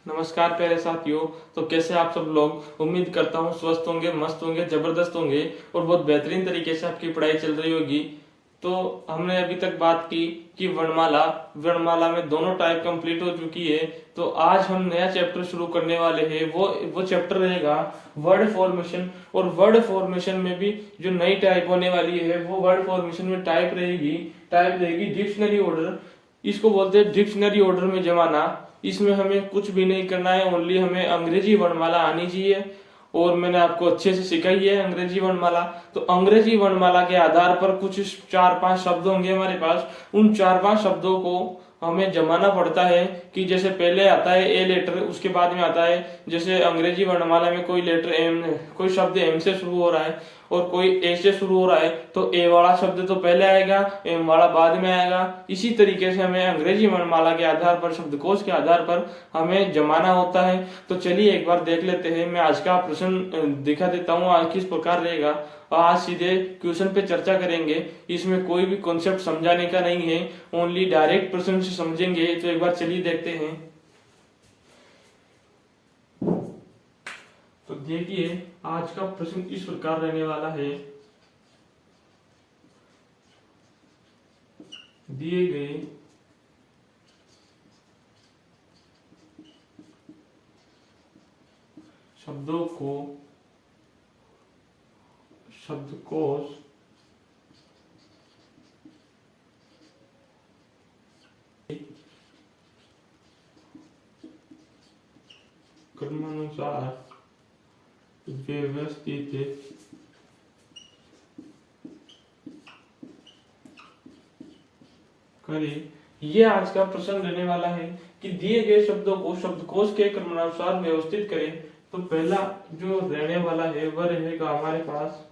नमस्कार प्यारे साथियों। तो कैसे आप सब लोग, उम्मीद करता हूँ स्वस्थ होंगे, मस्त होंगे, जबरदस्त होंगे और बहुत बेहतरीन तरीके से आपकी पढ़ाई चल रही होगी। तो हमने अभी तक बात की कि वर्णमाला वर्णमाला में दोनों टाइप कंप्लीट हो चुकी है। तो आज हम नया चैप्टर शुरू करने वाले हैं। वो चैप्टर रहेगा वर्ड फॉर्मेशन। और वर्ड फॉर्मेशन में भी जो नई टाइप होने वाली है वो वर्ड फॉर्मेशन में टाइप रहेगी डिक्शनरी ऑर्डर। इसको बोलते हैं डिक्शनरी ऑर्डर में जमाना। इसमें हमें कुछ भी नहीं करना है, ओनली हमें अंग्रेजी वर्णमाला आनी चाहिए और मैंने आपको अच्छे से सिखाई है अंग्रेजी वर्णमाला। तो अंग्रेजी वर्णमाला के आधार पर कुछ 4-5 शब्द होंगे हमारे पास। उन 4-5 शब्दों को हमें जमाना पड़ता है कि जैसे पहले आता है ए लेटर, उसके बाद में आता है, जैसे अंग्रेजी वर्णमाला में कोई लेटर एम, कोई शब्द एम से शुरू हो रहा है और कोई ए से शुरू हो रहा है तो ए वाला शब्द तो पहले आएगा, एम वाला बाद में आएगा। इसी तरीके से हमें अंग्रेजी वर्णमाला के आधार पर, शब्दकोश के आधार पर हमें जमाना होता है। तो चलिए एक बार देख लेते हैं। मैं आज का प्रश्न दिखा देता हूँ आज किस प्रकार रहेगा। आज सीधे क्वेश्चन पे चर्चा करेंगे। इसमें कोई भी कॉन्सेप्ट समझाने का नहीं है, ओनली डायरेक्ट प्रश्न से समझेंगे। तो एक बार चलिए देखते हैं। तो देखिए आज का प्रश्न इस प्रकार रहने वाला है। दिए गए शब्दों को शब्दकोश क्रमानुसार व्यवस्थित करें। ये आज का प्रश्न रहने वाला है कि दिए गए शब्दों को शब्दकोश के क्रमानुसार व्यवस्थित करें। तो पहला जो रहने वाला है वह रहेगा हमारे पास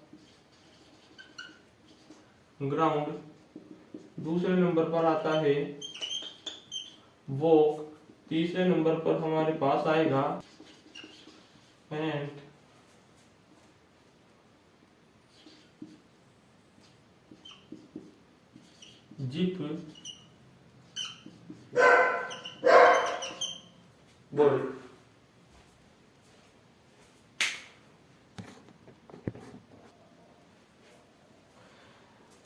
ग्राउंड। दूसरे नंबर पर आता है वॉक। तीसरे नंबर पर हमारे पास आएगा पैंट। जिप, बोल।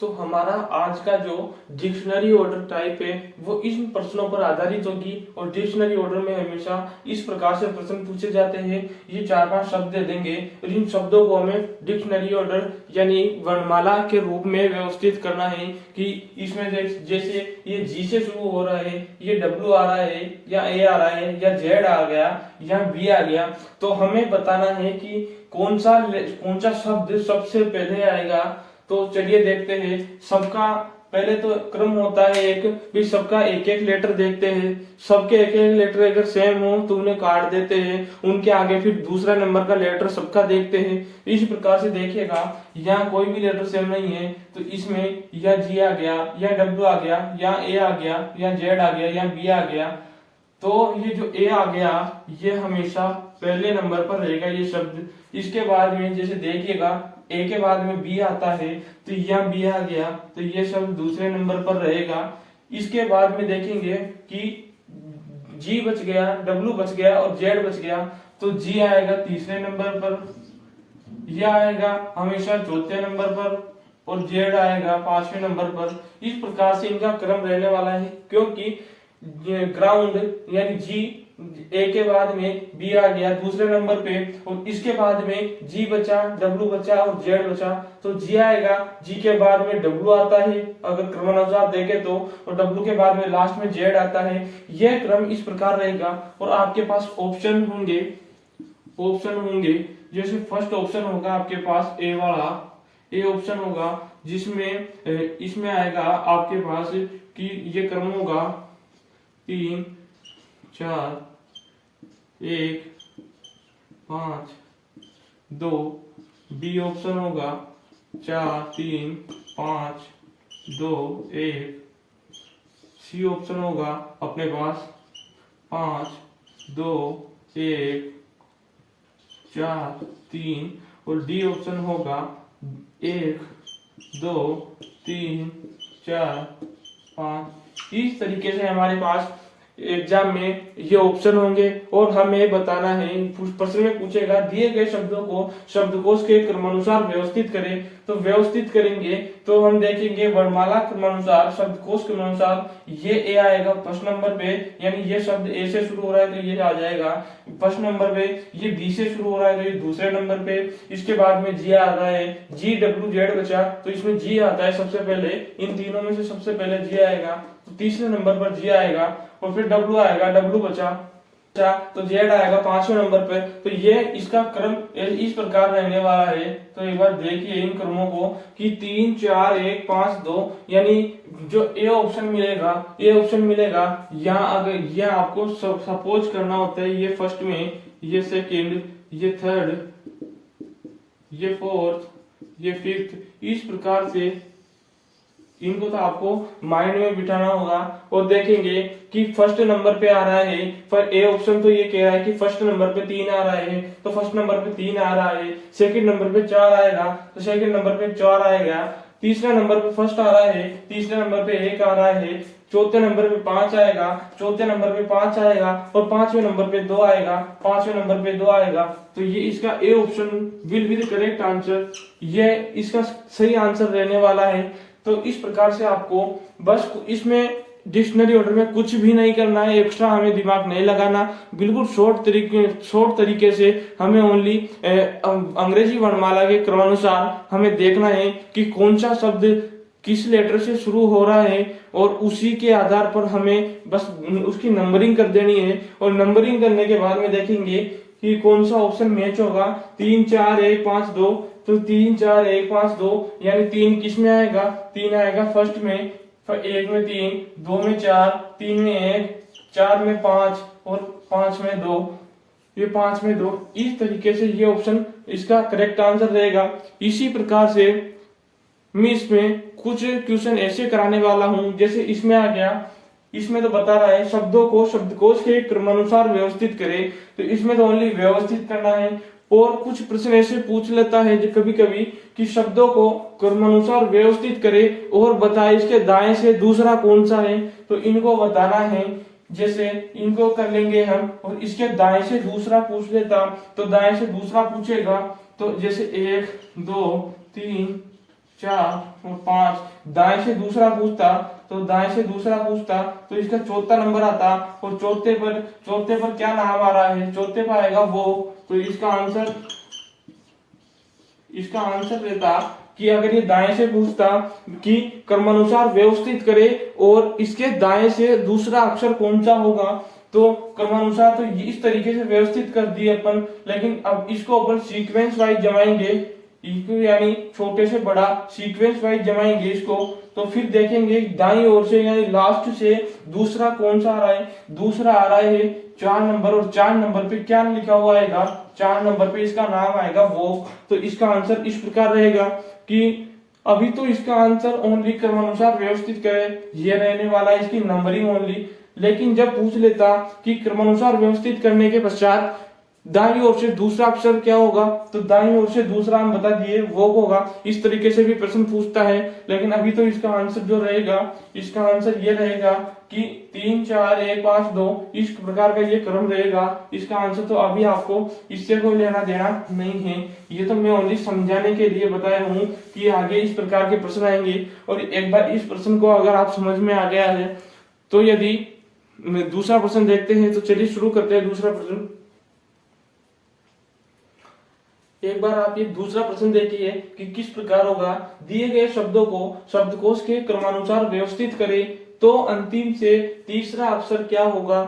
तो हमारा आज का जो डिक्शनरी ऑर्डर टाइप है वो इन प्रश्नों पर आधारित होगी। और डिक्शनरी ऑर्डर में हमेशा इस प्रकार से प्रश्न पूछे जाते हैं। ये 4-5 शब्द दे देंगे और इन शब्दों को हमें डिक्शनरी ऑर्डर यानी वर्णमाला के रूप में व्यवस्थित करना है कि इसमें जैसे ये जी से शुरू हो रहा है, ये डब्ल्यू आ रहा है या ए आ रहा है या जेड आ गया या बी आ गया। तो हमें बताना है कि कौन सा शब्द सबसे पहले आएगा। तो चलिए देखते हैं। सबका पहले तो क्रम होता है एक, भी सबका एक एक लेटर देखते हैं। सबके एक एक लेटर अगर सेम हो तो उन्हें काट देते हैं। उनके आगे फिर दूसरा नंबर का लेटर सबका देखते हैं। इस प्रकार से देखिएगा यहाँ कोई भी लेटर सेम नहीं है तो इसमें या जी आ गया या डब्ल्यू आ गया या ए आ गया या जेड आ गया या बी आ गया। तो ये जो ए आ गया ये हमेशा पहले नंबर पर रहेगा ये शब्द। इसके बाद में जैसे देखिएगा ए के बाद में बी आता है तो यहाँ बी आ गया तो ये शब्द दूसरे नंबर पर रहेगा। इसके बाद में देखेंगे कि जी बच गया, डब्ल्यू बच गया और जेड बच गया तो जी आएगा तीसरे नंबर पर, यह आएगा हमेशा चौथे नंबर पर और जेड आएगा 5वें नंबर पर। इस प्रकार से इनका क्रम रहने वाला है क्योंकि ग्राउंड यानी जी ए के बाद में बी आ गया दूसरे नंबर पे और इसके बाद में जी बचा, डब्ल्यू बचा और जेड बचा तो जी आएगा। जी के बाद में डब्ल्यू आता है अगर क्रमानुसार देखे तो, और डब्ल्यू के बाद में लास्ट में जेड आता है। यह क्रम इस प्रकार रहेगा। और आपके पास ऑप्शन होंगे जैसे फर्स्ट ऑप्शन होगा आपके पास ए वाला, ए ऑप्शन होगा जिसमें इसमें आएगा आपके पास कि ये क्रम होगा 3, 4, 1, 5, 2। बी ऑप्शन होगा 4, 3, 5, 2, 1। सी ऑप्शन होगा अपने पास 5, 2, 1, 4, 3 और डी ऑप्शन होगा 1, 2, 3, 4, 5। इस तरीके से हमारे पास एग्जाम में ये ऑप्शन होंगे और हमें बताना है, प्रश्न में पूछेगा दिए गए शब्दों को शब्दकोश के क्रमानुसार व्यवस्थित करें। तो व्यवस्थित करेंगे तो हम देखेंगे वर्णमाला क्रमानुसार, शब्दकोश क्रमानुसार ये ए आएगा फर्स्ट नंबर पे, यानी ये शब्द ए से शुरू हो रहा है तो ये आ जाएगा फर्स्ट नंबर पे। ये बी से शुरू हो रहा है तो ये दूसरे नंबर पे। इसके बाद में जी आ रहा है, जी डब्ल्यू जेड बचा तो इसमें जी आता है सबसे पहले, इन तीनों में से सबसे पहले जी आएगा तो तीसरे नंबर पर जी आएगा और फिर डब्ल्यू आएगा, डब्ल्यू बचा तो जेड आएगा पांचवें नंबर पे। तो ये इसका क्रम इस प्रकार रहने वाला है। तो एक बार देखिए इन क्रमों को कि 3 4 1 5 2, यानी जो ए ऑप्शन मिलेगा यहाँ अगर ये आपको सपोज करना होता है, ये फर्स्ट में, ये सेकंड, ये थर्ड, ये फोर्थ, ये फिफ्थ, इस प्रकार से इनको तो आपको माइंड में बिठाना होगा और देखेंगे कि फर्स्ट नंबर पे आ रहा है, पर ए ऑप्शन तो ये कह रहा है कि फर्स्ट नंबर पे 3 आ रहा है तो फर्स्ट नंबर पे 3 आ रहा है। सेकंड नंबर पे 4 आएगा तो सेकंड नंबर पे 4 आएगा। तीसरे नंबर पे फर्स्ट आ रहा है, तीसरे नंबर पे 1 आ रहा है। चौथे नंबर पे 5 आएगा, चौथे नंबर पे 5 आएगा और पांचवें नंबर पे 2 आएगा, पांचवें नंबर पे 2 आएगा। तो ये इसका A option will be the correct answer, ये इसका सही आंसर रहने वाला है। तो इस प्रकार से आपको बस इसमें डिक्शनरी ऑर्डर में कुछ भी नहीं करना है, एक्स्ट्रा हमें दिमाग नहीं लगाना, बिल्कुल शॉर्ट तरीके से हमें ओनली अंग्रेजी वर्णमाला के क्रमानुसार हमें देखना है कि कौन सा शब्द किस लेटर से शुरू हो रहा है और उसी के आधार पर हमें बस उसकी नंबरिंग कर देनी है। और नंबरिंग करने के बाद में देखेंगे कि कौन सा ऑप्शन मैच होगा। 3 4 1 5 2, तो 3 4 1 5 2, यानी 3 किस में आएगा? 3 आएगा फर्स्ट में, 1 में 3, 2 में 4, 3 में 1, 4 में 5 और 5 में 2, ये 5 में 2। इस तरीके से ये ऑप्शन इसका करेक्ट आंसर रहेगा। इसी प्रकार से मैं इसमें कुछ क्वेश्चन ऐसे कराने वाला हूं, जैसे इसमें आ गया, इसमें तो बता रहा है शब्दों को शब्दकोश के क्रमानुसार व्यवस्थित करें, तो इसमें तो ओनली व्यवस्थित करना है। और कुछ प्रश्न ऐसे पूछ लेता है जो कभी कभी कि शब्दों को क्रमानुसार व्यवस्थित करे और बताए इसके दाएं से दूसरा कौन सा है, तो इनको बताना है। जैसे इनको कर लेंगे हम, और इसके दाएं से दूसरा पूछ लेता तो दाएं से दूसरा पूछेगा, तो जैसे 1 2 3 4 और 5, दाएं से दूसरा पूछता तो दाएं से दूसरा पूछता तो इसका चौथा नंबर आता, और चौथे पर क्या नाम आ रहा है? चौथे पर आएगा वो। तो इसका आंसर रहता कि अगर ये दाएं से पूछता कि क्रमानुसार व्यवस्थित करे और इसके दाएं से दूसरा अक्षर कौन सा होगा, तो क्रमानुसार तो इस तरीके से व्यवस्थित कर दिए अपन, लेकिन अब इसको अपन सीक्वेंस वाइज जमाएंगे, यानी छोटे से बड़ा सीक्वेंस वाइज जमाएंगे इसको, तो फिर देखेंगे दाईं ओर से यानी लास्ट से दूसरा कौन सा आ रहा है। दूसरा आ रहा है 4 नंबर, और 4 नंबर पे क्या लिखा हुआ आएगा? 4 नंबर पे इसका नाम आएगा वो। तो इसका आंसर इस प्रकार रहेगा कि अभी तो इसका आंसर ओनली क्रमानुसार व्यवस्थित करे ये रहने वाला है, इसकी नंबरिंग ओनली। लेकिन जब पूछ लेता कि क्रमानुसार व्यवस्थित करने के पश्चात दाईं ओर से दूसरा अक्षर क्या होगा, तो दाईं ओर से दूसरा हम बता दिए वो होगा। इस तरीके से भी प्रश्न पूछता है, लेकिन अभी तो इसका आंसर जो रहेगा, इसका आंसर ये रहेगा कि 3 4 1 5 2, इस प्रकार का ये क्रम रहेगा। इसका आंसर तो अभी आपको इससे कोई लेना देना नहीं है, ये तो मैं ओनली समझाने के लिए बताया हूँ कि आगे इस प्रकार के प्रश्न आएंगे। और एक बार इस प्रश्न को अगर आप समझ में आ गया है तो यदि दूसरा प्रश्न देखते हैं, तो चलिए शुरू करते हैं दूसरा प्रश्न। एक बार आप ये दूसरा प्रश्न देखिए कि किस प्रकार होगा। दिए गए शब्दों को शब्दकोश के क्रमानुसार व्यवस्थित करें तो अंतिम से तीसरा अक्षर क्या होगा।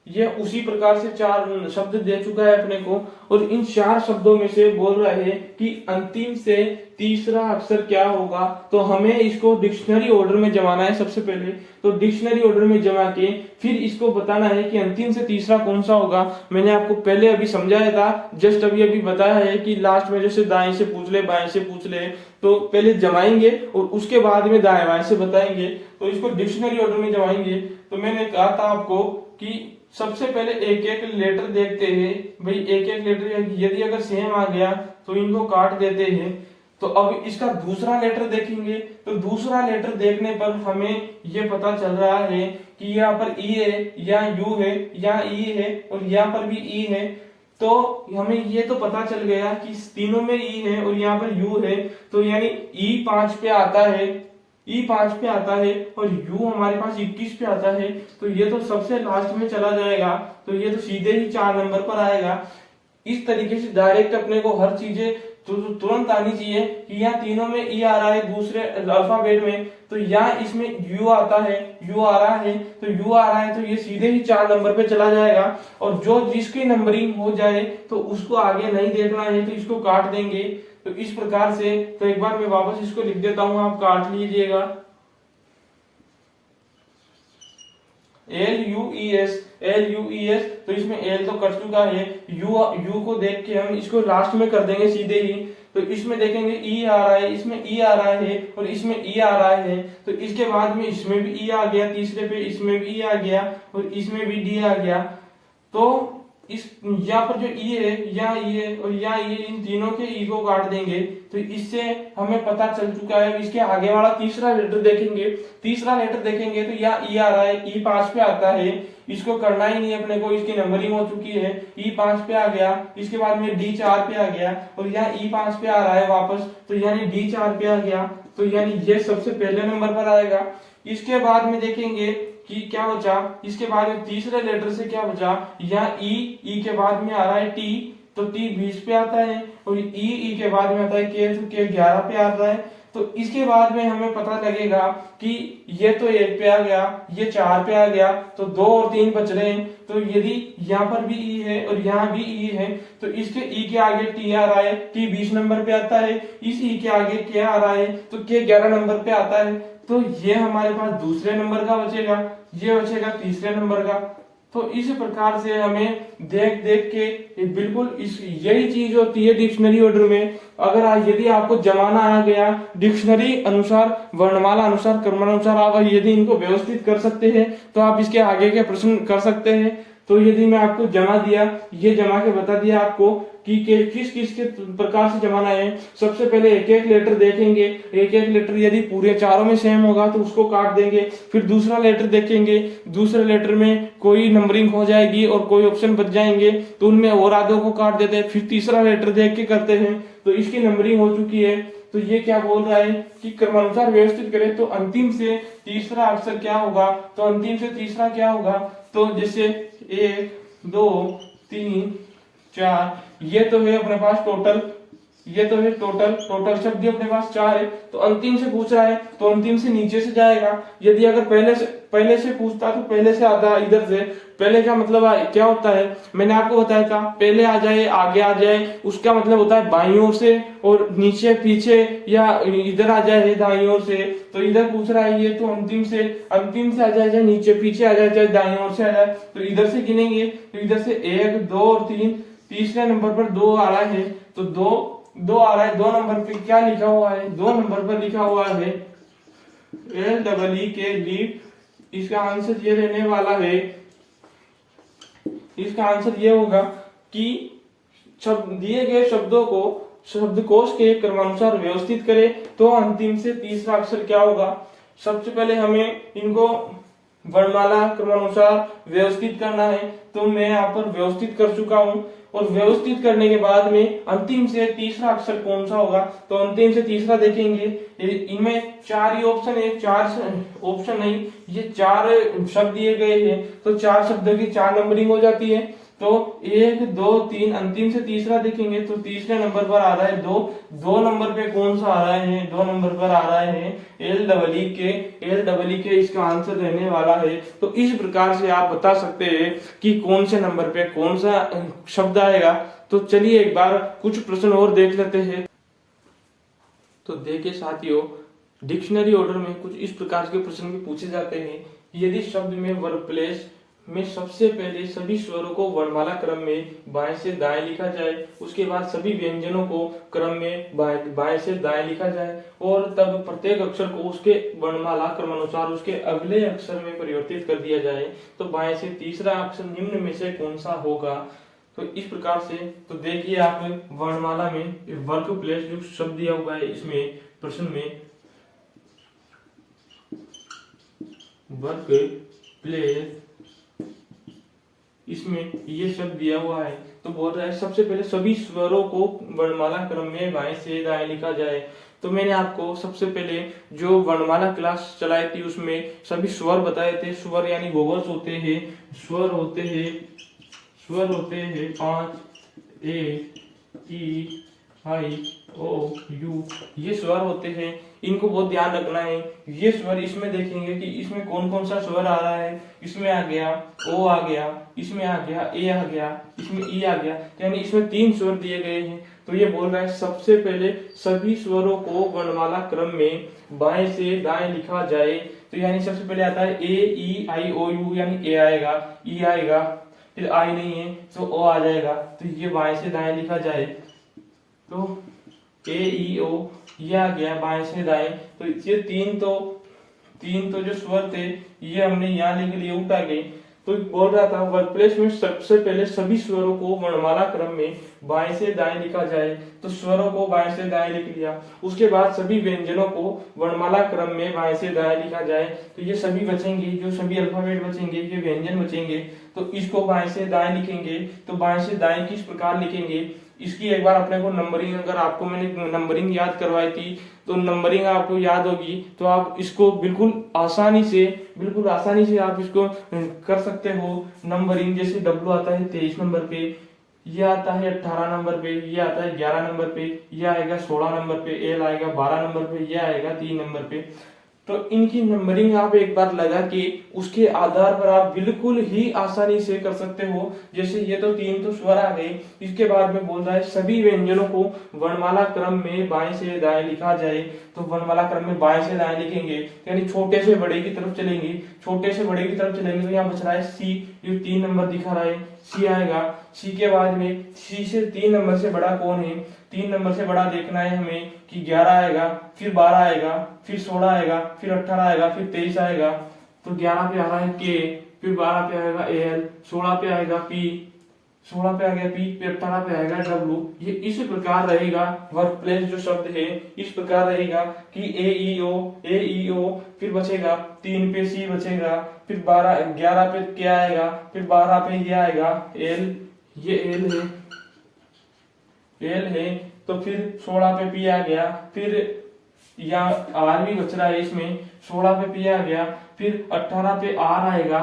यह उसी प्रकार से 4 शब्द दे चुका है अपने को, और इन 4 शब्दों में से बोल रहा है कि अंतिम से तीसरा अक्षर क्या होगा। तो हमें इसको डिक्शनरी ऑर्डर में जमाना है सबसे पहले। तो डिक्शनरी ऑर्डर में जमा के फिर इसको बताना है कि अंतिम से तीसरा कौन सा होगा। मैंने आपको पहले अभी समझाया था, जस्ट अभी बताया है कि लास्ट में जैसे दाएं से पूछ ले बाएं से पूछ ले, तो पहले जमाएंगे और उसके बाद में दाएं बाएं से बताएंगे, तो इसको डिक्शनरी ऑर्डर में जमाएंगे। तो मैंने कहा था आपको कि सबसे पहले एक एक लेटर देखते हैं भाई, एक एक लेटर यदि अगर सेम आ गया तो इनको काट देते हैं। तो अब इसका दूसरा लेटर देखेंगे, तो दूसरा लेटर देखने पर हमें ये पता चल रहा है कि यहाँ पर ई है, या यू है, या ई है, और यहाँ पर भी ई है। तो हमें ये तो पता चल गया कि तीनों में ई है और यहाँ पर यू है, तो यानी ई 5 पे आता है, ई 5 पे आता है, और यू हमारे पास 21 पे आता है। तो ये तो सबसे लास्ट में चला जाएगा, तो ये तो सीधे ही 4 नंबर पर आएगा। इस तरीके से डायरेक्ट अपने को हर चीजें तुरंत आनी चाहिए कि यहाँ तीनों में ई आ रहा है दूसरे अल्फाबेट में, तो यहाँ इसमें यू आता है, यू आ रहा है, तो यू आ रहा है, तो ये सीधे ही 4 नंबर पे चला जाएगा। और जो जिसकी नंबरिंग हो जाए तो उसको आगे नहीं देखना है, तो इसको काट देंगे। तो इस प्रकार से, तो एक बार मैं वापस इसको लिख देता हूं, आप काट लीजिएगा। LUES, LUES, तो इसमें एल तो कट चुका है, यू को देख के हम इसको लास्ट में कर देंगे सीधे ही। तो इसमें देखेंगे ई आ रहा है, इसमें ई आ रहा है, और इसमें ई आ रहा है, तो इसके बाद में इसमें भी ई आ गया, तीसरे पे इसमें भी ई आ गया, और इसमें भी डी आ गया। तो इस यहाँ पर जो ई है, यहाँ ई है और यहाँ ई है, इन तीनों के ई को काट देंगे। तो इससे हमें पता चल चुका है। इसके आगे वाला तीसरा लेटर देखेंगे, तीसरा लेटर देखेंगे तो यहाँ ई आ रहा है, ई 5 पे आता है, इसको करना ही नहीं अपने को, इसकी नंबरिंग हो चुकी है, ई 5 पे आ गया। इसके बाद में डी 4 पे आ गया, और यहाँ ई 5 पे आ रहा है वापस, तो यानी डी 4 पे आ गया, तो यानी ये सबसे पहले नंबर पर आएगा। इसके बाद में देखेंगे कि क्या बचा, इसके बाद में तीसरे लेटर से क्या बचा, यहाँ ई के बाद में आ रहा है टी, तो टी 20 पे आता है, और ई के बाद में आता है के, तो के 11 पे आता है। तो इसके बाद में हमें पता लगेगा कि ये तो 1 पे आ गया, ये 4 पे आ गया, तो 2 और 3 बच रहे हैं। तो यदि यहाँ पर भी ई है और यहाँ भी ई है, तो इसके ई के आगे टी आ रहा है, टी 20 नंबर पे आता है, इस ई के आगे के आ रहा है, तो के 11 नंबर पे आता है। तो ये हमारे पास दूसरे नंबर का बचेगा, ये बचेगा तीसरे नंबर का। तो इस प्रकार से हमें देख देख के बिल्कुल यही चीज होती है डिक्शनरी ऑर्डर में। अगर यदि आपको जमाना आ गया डिक्शनरी अनुसार, वर्णमाला अनुसार, क्रमानुसार, आप यदि इनको व्यवस्थित कर सकते हैं तो आप इसके आगे के प्रश्न कर सकते हैं। तो यदि मैं आपको जमा दिया, ये जमा के बता दिया आपको कि किस किस के प्रकार से जमाना है। सबसे पहले एक एक लेटर देखेंगे, एक एक लेटर यदि पूरे चारों में सेम होगा तो उसको काट देंगे। फिर दूसरा लेटर देखेंगे, दूसरे लेटर में कोई नंबरिंग हो जाएगी और कोई ऑप्शन बच जाएंगे तो उनमें और आधों को काट देते हैं। फिर तीसरा लेटर देख के करते हैं, तो इसकी नंबरिंग हो चुकी है। तो ये क्या बोल रहा है कि क्रमानुसार व्यवस्थित करें, तो अंतिम से तीसरा अक्षर क्या होगा, तो अंतिम से तीसरा क्या होगा, तो जैसे 1 2 3 4, ये तो है अपने पास टोटल, ये तो है टोटल शब्द अपने पास 4 है। तो अंतिम से पूछ रहा है तो अंतिम से नीचे से जाएगा। यदि अगर पहले से पूछता तो पहले से आता इधर से। पहले का मतलब क्या होता है, मैंने आपको बताया था, पहले आ जाए, आगे आ जाए, उसका मतलब होता है बाईं ओर से, और नीचे पीछे या इधर आ जाए दाईं ओर से। तो इधर पूछ रहा है ये, तो अंतिम से आ जाए, चाहे नीचे पीछे आ जाए, चाहे दाईं ओर से आ जाए। तो इधर से गिनेंगे, तो इधर से 1 2 और 3, तीसरे नंबर पर 2 आ रहा है, तो 2 आ रहा है। 2 नंबर पे क्या लिखा हुआ है, 2 नंबर पर लिखा हुआ है LEE लीप। इसका आंसर ये रहने वाला है, इसका आंसर ये होगा कि दिए गए शब्दों को शब्दकोश के क्रमानुसार व्यवस्थित करें। तो अंतिम से तीसरा अक्षर क्या होगा, सबसे पहले हमें इनको वर्णमाला क्रमानुसार व्यवस्थित करना है। तो मैं यहाँ पर व्यवस्थित कर चुका हूँ, और व्यवस्थित करने के बाद में अंतिम से तीसरा अक्षर कौन सा होगा, तो अंतिम से तीसरा देखेंगे। इनमें 4 ही ऑप्शन है, 4 ऑप्शन नहीं, ये 4 शब्द दिए गए हैं, तो 4 शब्दों की 4 नंबरिंग हो जाती है। तो 1 2 3, अंतिम से तीसरा देखेंगे तो तीसरे नंबर पर आ रहा है 2 नंबर पे कौन सा आ रहा है, 2 नंबर पर आ रहा है LEE के इसका आंसर रहने वाला है। तो इस प्रकार से आप बता सकते हैं कि कौन से नंबर पे कौन सा शब्द आएगा। तो चलिए एक बार कुछ प्रश्न और देख लेते हैं। तो देखिए साथियों, डिक्शनरी ऑर्डर में कुछ इस प्रकार के प्रश्न भी पूछे जाते हैं। यदि शब्द में वर्ब प्लेस में सबसे पहले सभी स्वरों को वर्णमाला क्रम में बाएं से दाएं लिखा जाए, उसके बाद सभी व्यंजनों को क्रम में बाएं से दाएं लिखा जाए, और तब प्रत्येक अक्षर को उसके वर्णमाला क्रमानुसार उसके अगले अक्षर में परिवर्तित कर दिया जाए, तो बाएं से तीसरा अक्षर निम्न में से कौन सा होगा। तो इस प्रकार से तो देखिए आप वर्णमाला में वर्क प्लेस जो शब्द दिया हुआ है इसमें प्रश्न में वर्क प्लेस, इसमें ये शब्द दिया हुआ है तो बोल रहा है सबसे पहले सभी स्वरों को वर्णमाला क्रम में बाएं से दाएं लिखा जाए। तो मैंने आपको सबसे पहले जो वर्णमाला क्लास चलाई थी उसमें सभी स्वर बताए थे। स्वर यानी वोवल्स होते हैं, स्वर होते हैं 5 ए ई आई ओ यू, ये स्वर होते हैं। इनको बहुत ध्यान रखना है। ये स्वर इसमें देखेंगे कि इसमें कौन कौन सा स्वर आ रहा है। इसमें आ गया ओ आ गया, इसमें आ गया ए आ गया, इसमें ई आ गया, यानी इसमें 3 स्वर दिए गए हैं। तो ये बोल रहा है सबसे पहले सभी स्वरों को वर्णमाला क्रम में बाएं से दाएं लिखा जाए। तो यानी सबसे पहले आता है ए ई आई ओ यू, यानी ए आएगा, ई आएगा, फिर आई नहीं है तो ओ आ जाएगा। तो ये बाएं से दाएं लिखा जाए। तो ए ई ओ ये आ गया बाएं से दाएं। तो ये तीन तो जो स्वर थे ये हमने यहाँ लिख लिए उठा के। तो बोल रहा था वर्क प्लेस में सबसे पहले सभी स्वरों को वर्णमाला क्रम में बाएं से दाएं लिखा जाए। तो स्वरों को बाएं से दाएं लिख लिया। उसके बाद सभी व्यंजनों को वर्णमाला क्रम में बाएं से दाएं लिखा जाए। तो ये सभी बचेंगे, जो सभी अल्फाबेट बचेंगे, ये व्यंजन बचेंगे। तो इसको बाएं से दाएं लिखेंगे। तो बाएं से दाएं किस प्रकार लिखेंगे इसकी एक बार अपने को नंबरिंग, अगर आपको मैंने नंबरिंग याद करवाई थी तो नंबरिंग आपको याद होगी तो आप इसको बिल्कुल आसानी से आप इसको कर सकते हो। नंबरिंग जैसे डब्ल्यू आता है 23 नंबर पे, ये आता है 18 नंबर पे, ये आता है 11 नंबर पे, ये आएगा 16 नंबर पे, एल आएगा 12 नंबर पे, ये आएगा 3 नंबर पे। तो इनकी नंबरिंग आप एक बार लगा के उसके आधार पर आप बिल्कुल ही आसानी से कर सकते हो। जैसे ये तो 3 तो स्वर आ गए। इसके बाद में बोल रहा है सभी व्यंजनों को वर्णमाला क्रम में बाएं से दाएं लिखा जाए। तो वर्णमाला क्रम में बाएं से दाएं लिखेंगे यानी छोटे से बड़े की तरफ चलेंगे। छोटे से बड़े की तरफ चलेंगे तो यहाँ बच रहा है सी, जो 3 नंबर दिखा रहा है, सी आएगा। सी के बाद में सी से 3 नंबर से बड़ा कौन है, 3 नंबर से बड़ा देखना है हमें कि 11 आएगा, फिर 12 आएगा, फिर 16 आएगा, फिर 18 आएगा, फिर 23 आएगा। तो 11 पे आ रहा है के, फिर 12 पे आएगा एल, 16 पे आएगा पी, 16 पे आ गया पी, फिर 18 पे आएगा डब्ल्यू। ये इस प्रकार रहेगा। वर्क प्लेस जो शब्द है इस प्रकार रहेगा कि ए ई ओ, फिर बचेगा 3 पे सी बचेगा, फिर 11 पे क्या आएगा, फिर 12 पे ये आएगा एल, ये एल है। तो फिर 16 पे पी आ गया, फिर यहाँ आर भी बच रहा है इसमें, 16 पे पी आ गया, फिर 18 पे आर आएगा,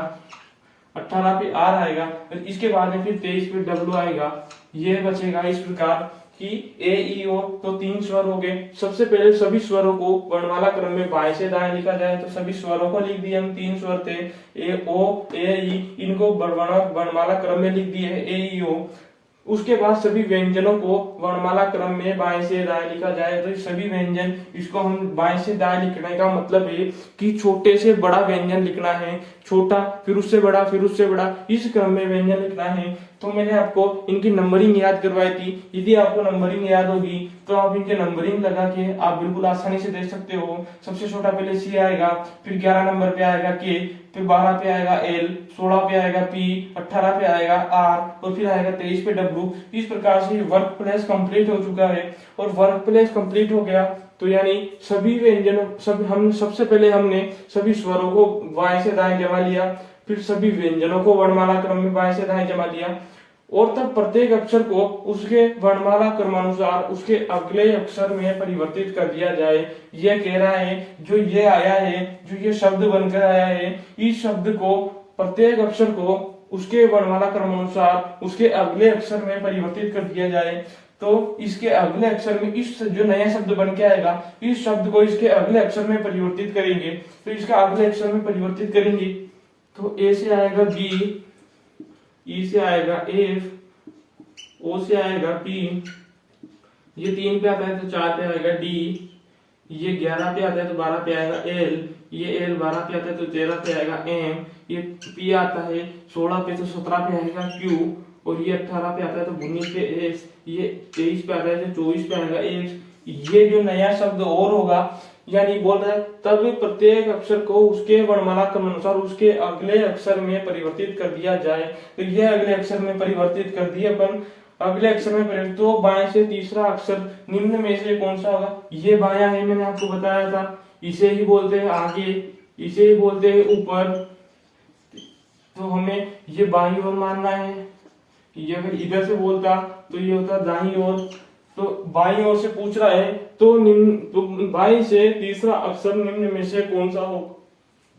18 पे आर आएगा, फिर इसके बाद में फिर 23 पे डब्ल्यू आएगा। ये बचेगा इस प्रकार कि ए ई ओ। तो 3 स्वर हो गए। सबसे पहले सभी स्वरों को वर्णमाला क्रम में बाएं से दाएं लिखा जाए। तो सभी स्वरों को लिख दिए हम, 3 स्वर थे ए ओ ए ई, इनको वर्णमाला क्रम में लिख दिए ए ई ओ। उसके बाद सभी व्यंजनों को वर्णमाला क्रम में बाएं से दाएं लिखा जाए। तो सभी व्यंजन, इसको हम बाएं से दाएं लिखने का मतलब है कि छोटे से बड़ा व्यंजन लिखना है, छोटा फिर उससे बड़ा, फिर उससे बड़ा, इस क्रम में व्यंजन लिखना है। तो मैंने आपको इनकी नंबरिंग याद करवाई थी। यदि आपको नंबरिंग याद होगी तो आप इनके नंबरिंग लगा के आप बिल्कुल आसानी से देख सकते हो। सबसे छोटा पहले सी आएगा, फिर 11 नंबर पे आएगा के, फिर 12 पे आएगा एल, 16 पे आएगा पी, 18 पे आएगा आर, और फिर आएगा 23 पे डब्ल्यू। इस प्रकार से वर्क प्लेस कंप्लीट हो चुका है। और वर्क प्लेस कंप्लीट हो गया तो यानी सभी व्यंजनों सबसे पहले हमने सभी स्वरों को बाएं से दाएं जमा लिया, फिर सभी व्यंजनों को वर्णमाला क्रम में बाएं से दाएं जमा लिया, और तब प्रत्येक अक्षर को उसके वर्णमाला क्रमानुसार उसके अगले अक्षर में परिवर्तित कर दिया जाए। यह कह रहा है जो ये आया है, जो ये शब्द बनकर आया है, इस शब्द को प्रत्येक अक्षर को उसके वर्णमाला क्रमानुसार उसके अगले अक्षर में परिवर्तित कर दिया जाए। तो इसके अगले अक्षर में इस जो नया शब्द बन के आएगा, इस शब्द को इसके अगले अक्षर में परिवर्तित करेंगे। तो इसका अगले अक्षर में परिवर्तित करेंगे तो ए से आएगा बी, ई से आएगा एफ, ओ से आएगा पी, ये 3 पे आता है तो 4 पे आएगा डी, ये 11 पे आता है तो 12 पे आएगा एल, ये एल 12 पे आता है तो 13 पे आएगा एम, ये पी आता है 16 पे तो 17 पे आएगा क्यू, और ये 18 पे आता है तो 19 पे एक्स, ये 23 पे आता है तो 24 पे आएगा एक्स। ये जो नया शब्द और होगा यानी बोल रहा है तब प्रत्येक अक्षर को उसके वर्णमाला क्रम अनुसार उसके अगले अक्षर में परिवर्तित कर दिया जाए। तो यह अगले अक्षर में परिवर्तित कर दिए अपन, अगले अक्षर में परिवर्तित, तो बाएं से तीसरा अक्षर निम्न में से कौन सा होगा? ये बायां है, मैंने आपको बताया था, इसे ही बोलते हैं आगे, इसे ही बोलते हैं ऊपर। तो हमें ये बाईं ओर मानना है। ये अगर इधर से बोलता तो ये होता दाईं ओर। तो बाईं ओर से पूछ रहा है तो बाईं से तीसरा अक्षर निम्न में से कौन सा हो?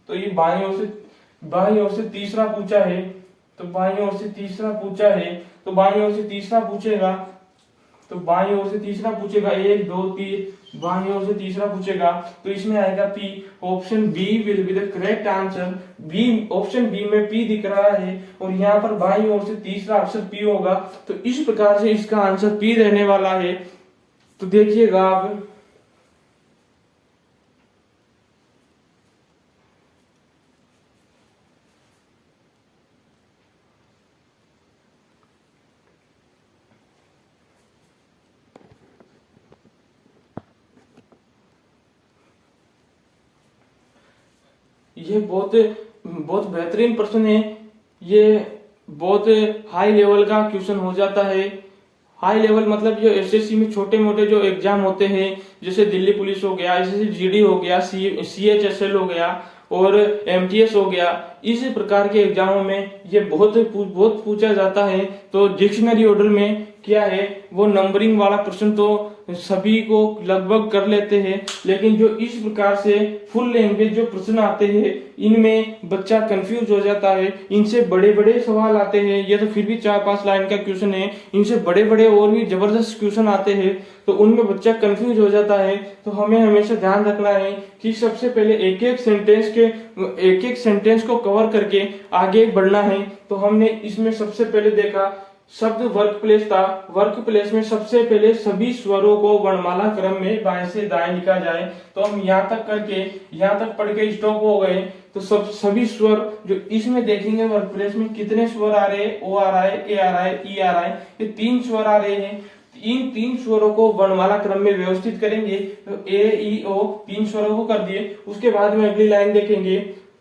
तो ये बाईं ओर से तीसरा पूछा है, तो बाईं ओर से तीसरा पूछा है, तो बाईं ओर से तीसरा पूछेगा, तो बाईं ओर से तीसरा पूछेगा 1 2 3, बाईं ओर से तीसरा पूछेगा तो इसमें आएगा P. Option B will be the correct answer. B, option B में पी दिख रहा है और यहाँ पर बाईं ओर से तीसरा अक्षर पी होगा, तो इस प्रकार से इसका आंसर पी रहने वाला है। तो देखिएगा आप, ये बहुत बहुत बेहतरीन प्रश्न है। ये बहुत हाई लेवल का क्वेश्चन हो जाता है। हाई लेवल मतलब जो एसएससी में छोटे मोटे जो एग्जाम होते हैं, जैसे दिल्ली पुलिस हो गया, एसएससी जीडी हो गया, सीएचएसएल हो गया और एमटीएस हो गया, इस प्रकार के एग्जामों में ये बहुत पूछा जाता है। तो डिक्शनरी ऑर्डर में क्या है, वो नंबरिंग वाला प्रश्न तो सभी को लगभग कर लेते हैं, लेकिन जो इस प्रकार से फुल लैंग्वेज जो प्रश्न आते हैं इनमें बच्चा कंफ्यूज हो जाता है। इनसे बड़े बड़े सवाल आते हैं, ये तो फिर भी 4-5 लाइन का क्वेश्चन है, इनसे बड़े बड़े और भी जबरदस्त क्वेश्चन आते हैं, तो उनमें बच्चा कंफ्यूज हो जाता है। तो हमें हमेशा ध्यान रखना है कि सबसे पहले एक एक सेंटेंस को कवर करके आगे बढ़ना है। तो हमने इसमें सबसे पहले देखा शब्द वर्क प्लेस था। वर्क प्लेस में सबसे पहले सभी स्वरों को वर्णमाला क्रम में बाएं से दाएं लिखा जाए। तो हम यहाँ तक पढ़ के स्टॉप हो गए। तो सभी स्वर जो इसमें देखेंगे वर्क प्लेस में कितने स्वर आ रहे हैं, ओ आ रहा है, ए आ रहा है, ई आ रहा है, ये 3 स्वर आ रहे हैं। इन 3 स्वरों को वर्णमाला क्रम में व्यवस्थित करेंगे। तो ए ई ओ 3 स्वरों को कर दिए। उसके बाद में अगली लाइन देखेंगे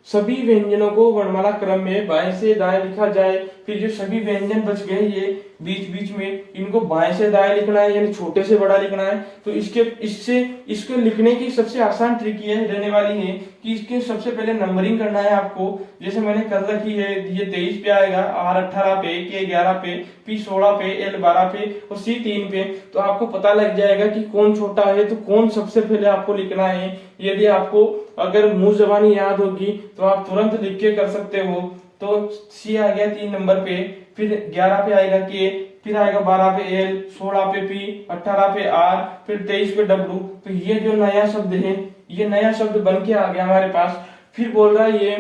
सभी व्यंजनों को वर्णमाला क्रम में बाएं से दाएं लिखा जाए। फिर जो सभी व्यंजन बच गए ये बीच बीच में, इनको बाएं से दाएं लिखना है, यानी छोटे से बड़ा लिखना है। तो इसको लिखने की सबसे आसान ट्रिक ये रहने वाली है कि इसके सबसे पहले नंबरिंग करना है आपको। जैसे मैंने कर रखी है, ये 23 पे आएगा, आर 18 पे, के 11 पे, पी 16 पे, एल 12 पे और सी 3 पे। तो आपको पता लग जाएगा कि कौन छोटा है तो कौन सबसे पहले आपको लिखना है। यदि आपको अगर मुंह जबानी याद होगी तो आप तुरंत लिख के कर सकते हो। तो सी आ गया 3 नंबर पे, फिर 11 पे आएगा के, फिर आएगा 12 पे एल, 16 पे पी, 18 पे आर, फिर 23 पे डब्ल्यू। तो ये जो नया शब्द है, ये नया शब्द बन के आ गया हमारे पास। फिर बोल रहा है ये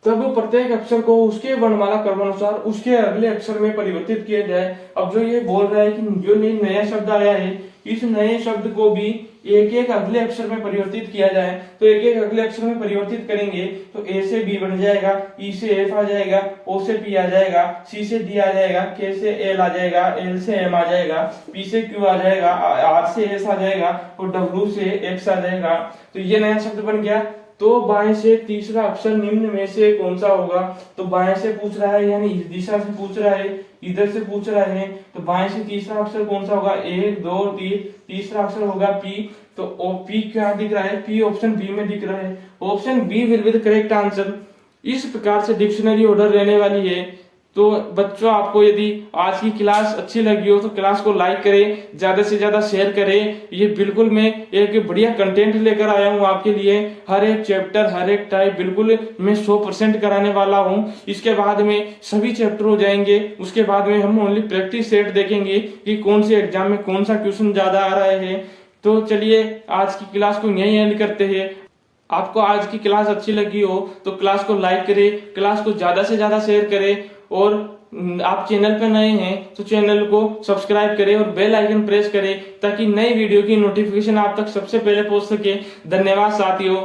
तब प्रत्येक अक्षर को उसके वर्णमाला क्रमानुसार उसके अगले अक्षर में परिवर्तित किया जाए। अब जो ये बोल रहा है कि जो नया शब्द आया है, इस नए शब्द को भी एक एक अगले अक्षर में परिवर्तित किया जाए। तो एक एक अगले अक्षर में परिवर्तित करेंगे तो ए से बी बन जाएगा, ई से एफ आ जाएगा, ओ से पी आ जाएगा, सी से डी आ जाएगा, के से एल आ जाएगा, एल से एम आ जाएगा, पी से क्यू आ जाएगा, आर से एस आ जाएगा और डब्ल्यू से एक्स आ जाएगा। तो ये नया शब्द बन गया। तो बाएं से तीसरा अक्षर निम्न में से कौन सा होगा? तो बाएं से पूछ रहा है, यानी इस दिशा से पूछ रहा है, इधर से पूछ रहा है। तो बाएं से तीसरा अक्षर कौन सा होगा? 1 2 3, तीसरा अक्षर होगा पी। तो पी क्या दिख रहा है? पी ऑप्शन बी में दिख रहा है। Option B will be the correct answer. इस प्रकार से डिक्शनरी ऑर्डर रहने वाली है। तो बच्चों, आपको यदि आज की क्लास अच्छी लगी हो तो क्लास को लाइक करें, ज्यादा से ज्यादा शेयर करें। ये बिल्कुल मैं एक बढ़िया कंटेंट लेकर आया हूँ आपके लिए। हर एक चैप्टर, हर एक टाइप बिल्कुल मैं 100% कराने वाला हूँ। इसके बाद में सभी चैप्टर हो जाएंगे। उसके बाद में हम ओनली प्रैक्टिस सेट देखेंगे कि कौन से एग्जाम में कौन सा क्वेश्चन ज्यादा आ रहा है। तो चलिए आज की क्लास को यहीं एंड करते हैं। आपको आज की क्लास अच्छी लगी हो तो क्लास को लाइक करें, क्लास को ज्यादा से ज्यादा शेयर करें और आप चैनल पर नए हैं तो चैनल को सब्सक्राइब करें और बेल आइकन प्रेस करें ताकि नई वीडियो की नोटिफिकेशन आप तक सबसे पहले पहुंच सके। धन्यवाद साथियों।